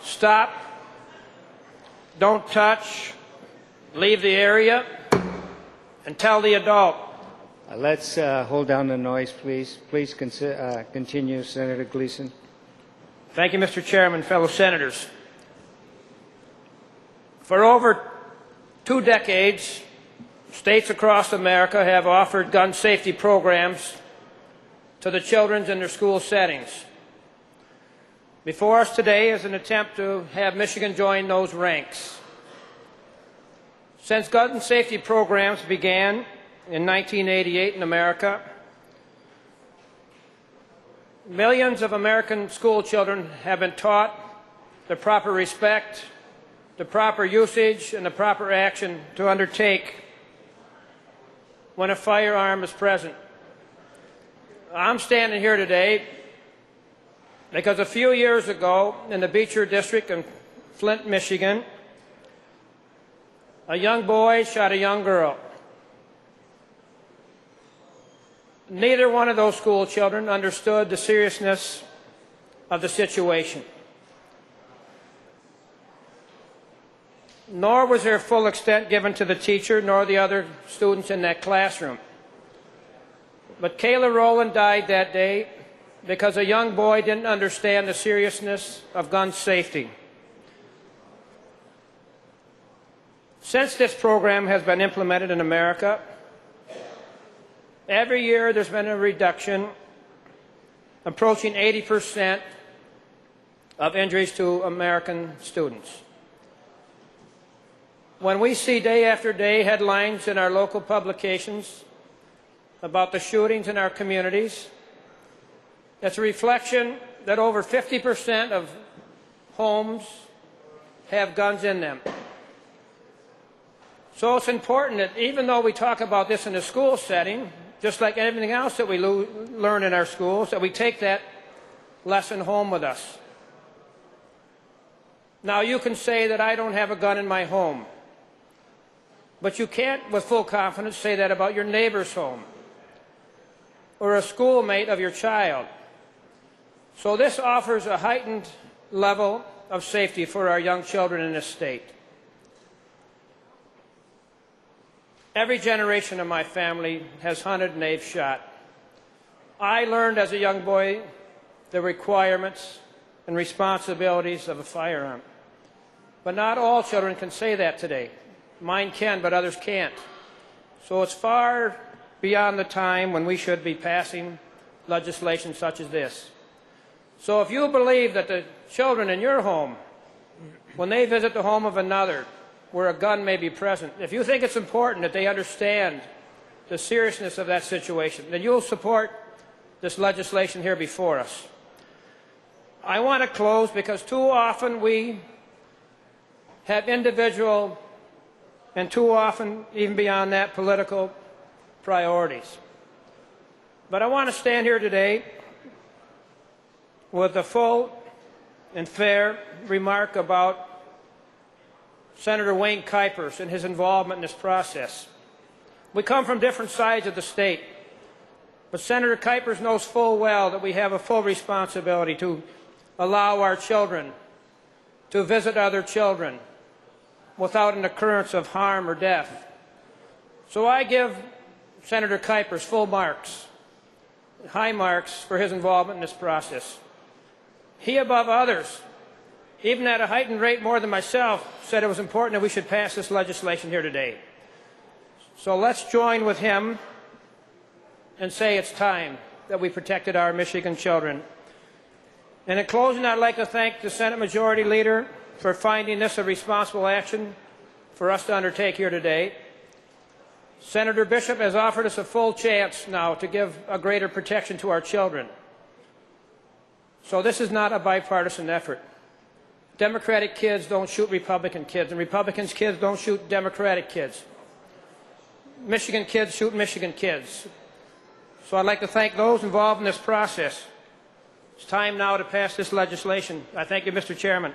stop, don't touch, leave the area, and tell the adult. Let's hold down the noise, please. Please continue, Senator Gleason. Thank you, Mr. Chairman, fellow senators. For over 2 decades, states across America have offered gun safety programs to the children in their school settings. Before us today is an attempt to have Michigan join those ranks. Since gun safety programs began in 1988 in America, millions of American school children have been taught the proper respect, the proper usage, and the proper action to undertake when a firearm is present. I'm standing here today because a few years ago in the Beecher District in Flint, Michigan, a young boy shot a young girl. Neither one of those school children understood the seriousness of the situation, nor was there full extent given to the teacher nor the other students in that classroom. But Kayla Rowland died that day because a young boy didn't understand the seriousness of gun safety. Since this program has been implemented in America, every year there's been a reduction approaching 80% of injuries to American students. When we see day after day headlines in our local publications about the shootings in our communities, it's a reflection that over 50% of homes have guns in them. So it's important that even though we talk about this in a school setting, just like everything else that we learn in our schools, that we take that lesson home with us. Now, you can say that I don't have a gun in my home, but you can't with full confidence say that about your neighbor's home or a schoolmate of your child. So this offers a heightened level of safety for our young children in this state. Every generation of my family has hunted and they've shot. I learned as a young boy the requirements and responsibilities of a firearm. But not all children can say that today. Mine can, but others can't. So it's far beyond the time when we should be passing legislation such as this. So if you believe that the children in your home, when they visit the home of another where a gun may be present, if you think it's important that they understand the seriousness of that situation, then you'll support this legislation here before us. I want to close because too often we have individual and too often, even beyond that, political priorities. But I want to stand here today with a full and fair remark about Senator Wayne Kuipers and his involvement in this process. We come from different sides of the state, but Senator Kuipers knows full well that we have a full responsibility to allow our children to visit other children without an occurrence of harm or death. So I give Senator Kuipers full marks, high marks for his involvement in this process. He, above others, even at a heightened rate more than myself, said it was important that we should pass this legislation here today. So let's join with him and say it's time that we protected our Michigan children. And in closing, I'd like to thank the Senate Majority Leader for finding this a responsible action for us to undertake here today. Senator Bishop has offered us a full chance now to give a greater protection to our children. So this is not a bipartisan effort. Democratic kids don't shoot Republican kids, and Republican kids don't shoot Democratic kids. Michigan kids shoot Michigan kids. So I'd like to thank those involved in this process. It's time now to pass this legislation. I thank you, Mr. Chairman.